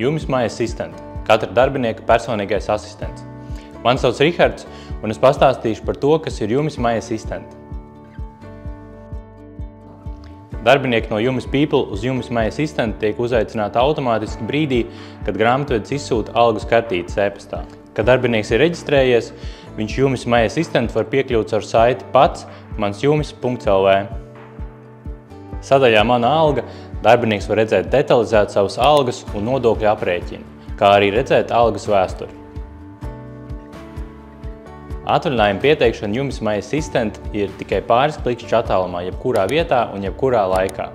Jumis My Assistant – katra darbinieka personīgais asistents. Mani sauc Rihards, un es pastāstīšu par to, kas ir Jumis My Assistant. Darbinieki no Jumis People uz Jumis My Assistant tiek uzaicināti automātiski brīdī, kad grāmatvedis izsūta algas kartītes e-pastā. Kad darbinieks ir reģistrējies, viņš Jumis My Assistant var piekļūt ar saiti pats mansjumis.lv. Sadaļā Mana alga darbinieks var redzēt detalizēt savas algas un nodokļu aprēķinu, kā arī redzēt algas vēsturi. Atvaļinājuma pieteikšana Jumis My Assistant ir tikai pāris klikšķu attālumā, jebkurā vietā un jebkurā laikā.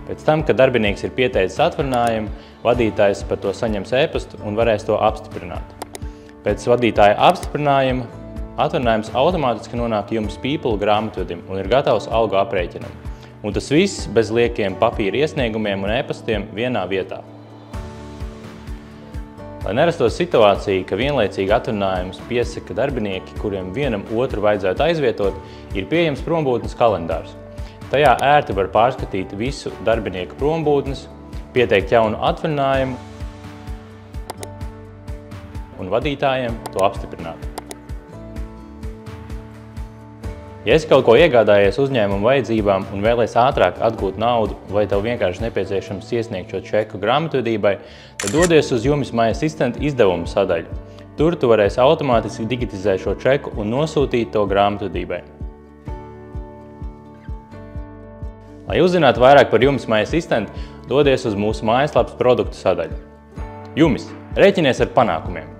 Pēc tam, kad darbinieks ir pieteicis atvaļinājumu, vadītājs par to saņems e-pastu un varēs to apstiprināt. Pēc vadītāja apstiprinājuma atvaļinājums automātiski nonāk Jumis People grāmatvedim un ir gatavs algu aprēķinam. Un tas viss bez liekiem papīra iesniegumiem un e-pastiem vienā vietā. Lai nerastos situācija, ka vienlaicīgi atvaļinājumus piesaka darbinieki, kuriem vienam otru vajadzētu aizvietot, ir pieejams prombūtnes kalendārs. Tajā ērti var pārskatīt visu darbinieku prombūtnes, pieteikt jaunu atvaļinājumu un vadītājiem to apstiprināt. Ja esi kaut ko iegādājies uzņēmuma vajadzībām un vēlies ātrāk atgūt naudu vai tev vienkārši nepieciešams iesniegt šo čeku grāmatvedībai, tad dodies uz Jumis My Assistant izdevumu sadaļu. Tur tu varēsi automātiski digitizēt šo čeku un nosūtīt to grāmatvedībai. Lai uzzinātu vairāk par Jumis My Assistant, dodies uz mūsu mājaslapas produktu sadaļu. Jumis, rēķinies ar panākumiem!